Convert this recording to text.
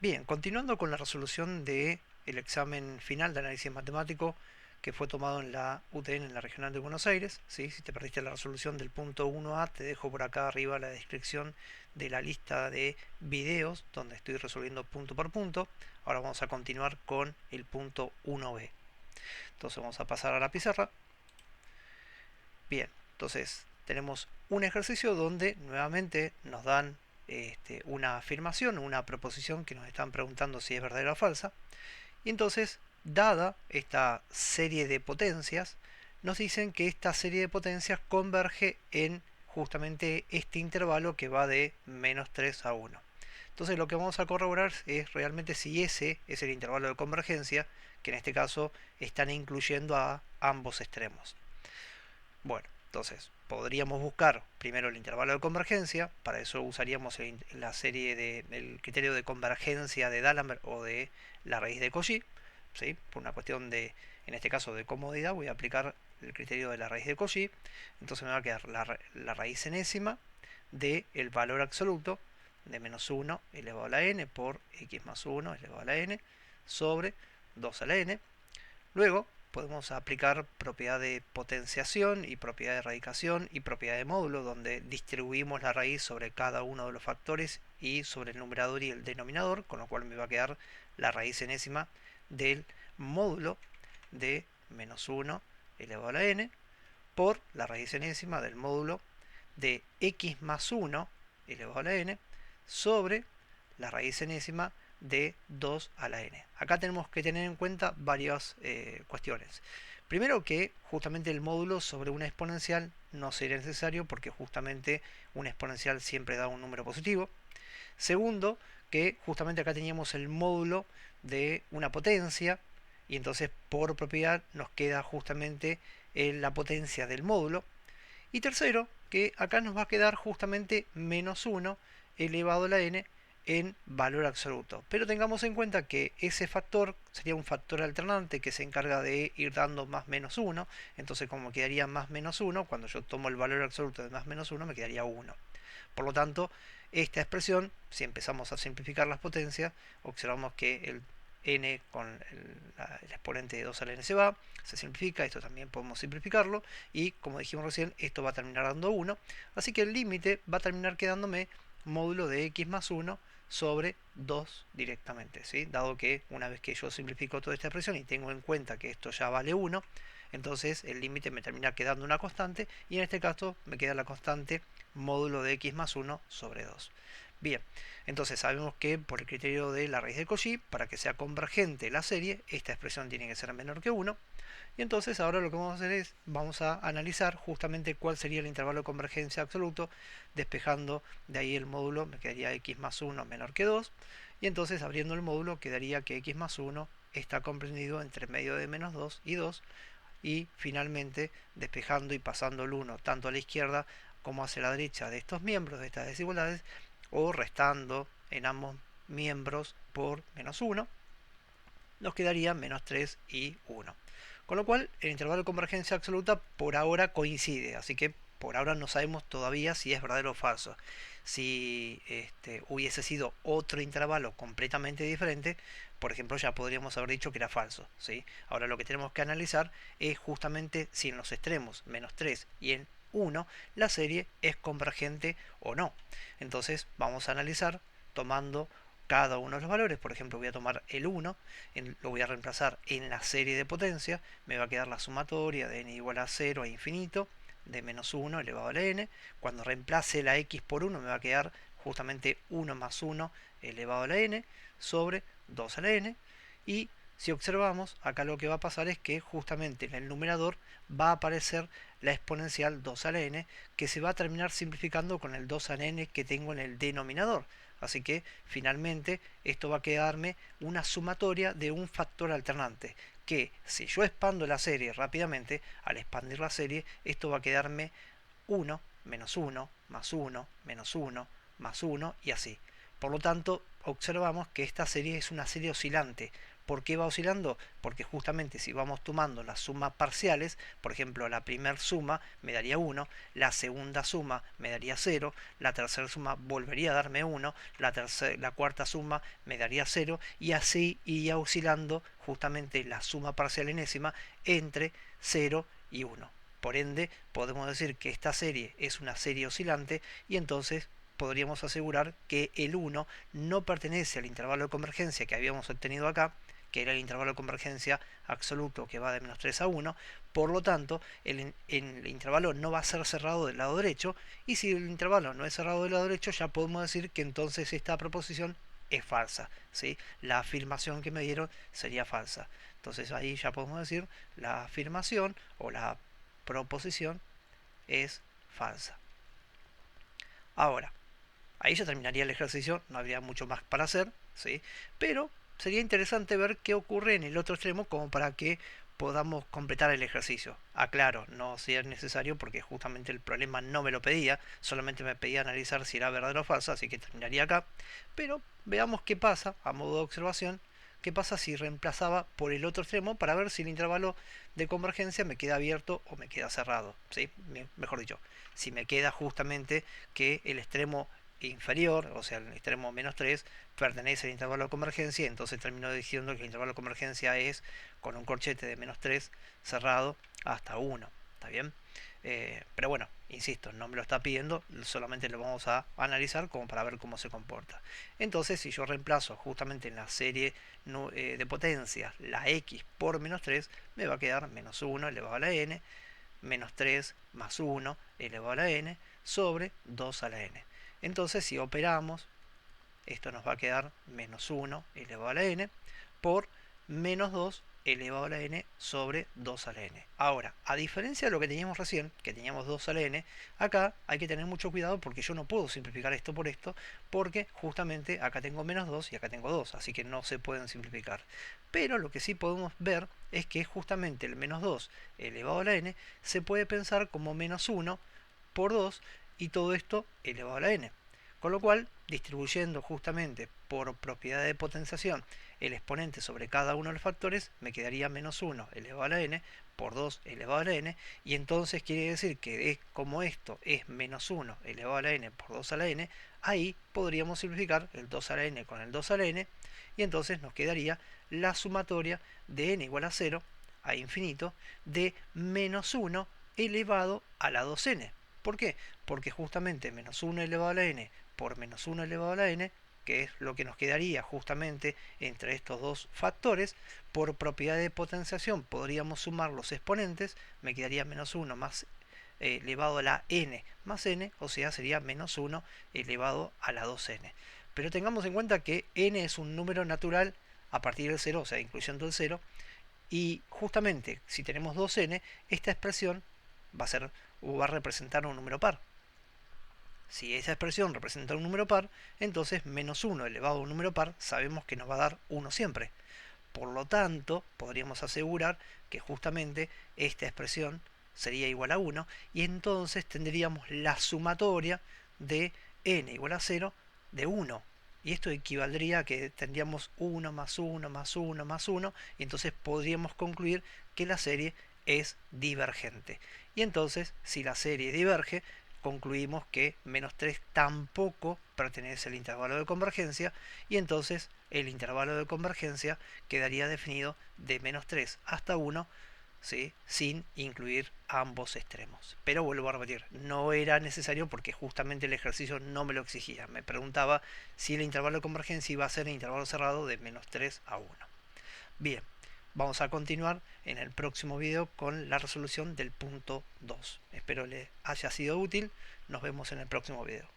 Bien, continuando con la resolución del examen final de análisis matemático que fue tomado en la UTN, en la Regional de Buenos Aires. ¿Sí? Si te perdiste la resolución del punto 1A, te dejo por acá arriba la descripción de la lista de videos donde estoy resolviendo punto por punto. Ahora vamos a continuar con el punto 1B. Entonces vamos a pasar a la pizarra. Bien, entonces tenemos un ejercicio donde nuevamente nos dan una afirmación, una proposición que nos están preguntando si es verdadera o falsa. Y entonces, dada esta serie de potencias, nos dicen que esta serie de potencias converge en justamente este intervalo que va de -3 a 1. Entonces lo que vamos a corroborar es realmente si ese es el intervalo de convergencia, que en este caso están incluyendo a ambos extremos. Bueno, entonces podríamos buscar primero el intervalo de convergencia. Para eso usaríamos la serie el criterio de convergencia de D'Alembert o de la raíz de Cauchy. ¿Sí? Por una cuestión de, en este caso, de comodidad, voy a aplicar el criterio de la raíz de Cauchy. Entonces me va a quedar la raíz enésima del valor absoluto de -1 elevado a la n por x más 1 elevado a la n sobre 2 a la n. Luego podemos aplicar propiedad de potenciación y propiedad de radicación y propiedad de módulo, donde distribuimos la raíz sobre cada uno de los factores y sobre el numerador y el denominador, con lo cual me va a quedar la raíz enésima del módulo de -1 elevado a la n por la raíz enésima del módulo de x más 1 elevado a la n sobre la raíz enésima de 2 a la n. Acá tenemos que tener en cuenta varias cuestiones. Primero, que justamente el módulo sobre una exponencial no sería necesario porque justamente una exponencial siempre da un número positivo. Segundo, que justamente acá teníamos el módulo de una potencia y entonces por propiedad nos queda justamente la potencia del módulo. Y tercero, que acá nos va a quedar justamente -1 elevado a la n en valor absoluto. Pero tengamos en cuenta que ese factor sería un factor alternante que se encarga de ir dando más -1. Entonces, como quedaría más -1, cuando yo tomo el valor absoluto de más -1, me quedaría 1. Por lo tanto, esta expresión, si empezamos a simplificar las potencias, observamos que el n con el exponente de 2 a la n se simplifica, esto también podemos simplificarlo, y como dijimos recién, esto va a terminar dando 1, así que el límite va a terminar quedándome módulo de x más 1 sobre 2 directamente, ¿sí? Dado que una vez que yo simplifico toda esta expresión y tengo en cuenta que esto ya vale 1, entonces el límite me termina quedando una constante, y en este caso me queda la constante módulo de x más 1 sobre 2. Bien, entonces sabemos que por el criterio de la raíz de Cauchy, para que sea convergente la serie, esta expresión tiene que ser menor que 1. Y entonces ahora lo que vamos a hacer es, vamos a analizar justamente cuál sería el intervalo de convergencia absoluto, despejando de ahí el módulo, me quedaría x más 1 menor que 2. Y entonces abriendo el módulo quedaría que x más 1 está comprendido entre medio de -2 y 2. Y finalmente despejando y pasando el 1 tanto a la izquierda como hacia la derecha de estos miembros, de estas desigualdades, o restando en ambos miembros por -1, nos quedaría -3 y 1. Con lo cual el intervalo de convergencia absoluta por ahora coincide, así que por ahora no sabemos todavía si es verdadero o falso. Si hubiese sido otro intervalo completamente diferente, por ejemplo, ya podríamos haber dicho que era falso, ¿sí? Ahora lo que tenemos que analizar es justamente si en los extremos -3 y en 1 la serie es convergente o no. Entonces vamos a analizar tomando cada uno de los valores. Por ejemplo, voy a tomar el 1, lo voy a reemplazar en la serie de potencia, me va a quedar la sumatoria de n igual a 0 a infinito de -1 elevado a la n. Cuando reemplace la x por 1 me va a quedar justamente 1 más 1 elevado a la n sobre 2 a la n. Y si observamos, acá lo que va a pasar es que justamente en el numerador va a aparecer la exponencial 2 a la n, que se va a terminar simplificando con el 2 a la n que tengo en el denominador. Así que finalmente esto va a quedarme una sumatoria de un factor alternante, que si yo expando la serie rápidamente, al expandir la serie, esto va a quedarme 1, menos 1, más 1, menos 1, más 1 y así. Por lo tanto, observamos que esta serie es una serie oscilante, ¿Por qué va oscilando? Porque justamente si vamos tomando las sumas parciales, por ejemplo, la primera suma me daría 1, la segunda suma me daría 0, la tercera suma volvería a darme 1, la cuarta suma me daría 0, y así iría oscilando justamente la suma parcial enésima entre 0 y 1. Por ende, podemos decir que esta serie es una serie oscilante y entonces podríamos asegurar que el 1 no pertenece al intervalo de convergencia que habíamos obtenido acá, que era el intervalo de convergencia absoluto que va de menos 3 a 1, por lo tanto el intervalo no va a ser cerrado del lado derecho, y si el intervalo no es cerrado del lado derecho ya podemos decir que entonces esta proposición es falsa, ¿sí? La afirmación que me dieron sería falsa. Entonces ahí ya podemos decir la afirmación o la proposición es falsa. Ahora, ahí ya terminaría el ejercicio, no habría mucho más para hacer, ¿sí? Pero sería interesante ver qué ocurre en el otro extremo como para que podamos completar el ejercicio. Aclaro, no si es necesario porque justamente el problema no me lo pedía, solamente me pedía analizar si era verdadero o falso, así que terminaría acá. Pero veamos qué pasa, a modo de observación, qué pasa si reemplazaba por el otro extremo para ver si el intervalo de convergencia me queda abierto o me queda cerrado, ¿sí? Mejor dicho, si me queda justamente que el extremo inferior, o sea, el extremo menos 3, pertenece al intervalo de convergencia, entonces termino diciendo que el intervalo de convergencia es con un corchete de menos 3 cerrado hasta 1. ¿Está bien? Pero bueno, insisto, no me lo está pidiendo, solamente lo vamos a analizar como para ver cómo se comporta. Entonces, si yo reemplazo justamente en la serie de potencias la x por menos 3, me va a quedar menos 1 elevado a la n, menos 3 más 1 elevado a la n, sobre 2 a la n. Entonces, si operamos, esto nos va a quedar menos 1 elevado a la n por menos 2 elevado a la n sobre 2 a la n. Ahora, a diferencia de lo que teníamos recién, que teníamos 2 a la n, acá hay que tener mucho cuidado porque yo no puedo simplificar esto por esto, porque justamente acá tengo menos 2 y acá tengo 2, así que no se pueden simplificar. Pero lo que sí podemos ver es que justamente el menos 2 elevado a la n se puede pensar como menos 1 por 2 y todo esto elevado a la n. Con lo cual, distribuyendo justamente por propiedad de potenciación el exponente sobre cada uno de los factores, me quedaría menos 1 elevado a la n por 2 elevado a la n, y entonces quiere decir que como esto es menos 1 elevado a la n por 2 a la n, ahí podríamos simplificar el 2 a la n con el 2 a la n, y entonces nos quedaría la sumatoria de n igual a 0 a infinito de menos 1 elevado a la 2n. ¿Por qué? Porque justamente menos 1 elevado a la n por menos 1 elevado a la n, que es lo que nos quedaría justamente entre estos dos factores, por propiedad de potenciación podríamos sumar los exponentes, me quedaría menos 1 más elevado a la n más n, o sea, sería menos 1 elevado a la 2n. Pero tengamos en cuenta que n es un número natural a partir del 0, o sea, incluyendo el 0, y justamente si tenemos 2n, esta expresión va a representar un número par. Si esa expresión representa un número par, entonces menos 1 elevado a un número par sabemos que nos va a dar 1 siempre. Por lo tanto, podríamos asegurar que justamente esta expresión sería igual a 1, y entonces tendríamos la sumatoria de n igual a 0 de 1. Y esto equivaldría a que tendríamos 1 más 1 más 1 más 1, y entonces podríamos concluir que la serie es divergente. Y entonces, si la serie diverge, concluimos que menos 3 tampoco pertenece al intervalo de convergencia, y entonces el intervalo de convergencia quedaría definido de menos 3 hasta 1, ¿sí? Sin incluir ambos extremos. Pero vuelvo a repetir, no era necesario porque justamente el ejercicio no me lo exigía. Me preguntaba si el intervalo de convergencia iba a ser el intervalo cerrado de menos 3 a 1. Bien, vamos a continuar en el próximo video con la resolución del punto 2. Espero le haya sido útil. Nos vemos en el próximo video.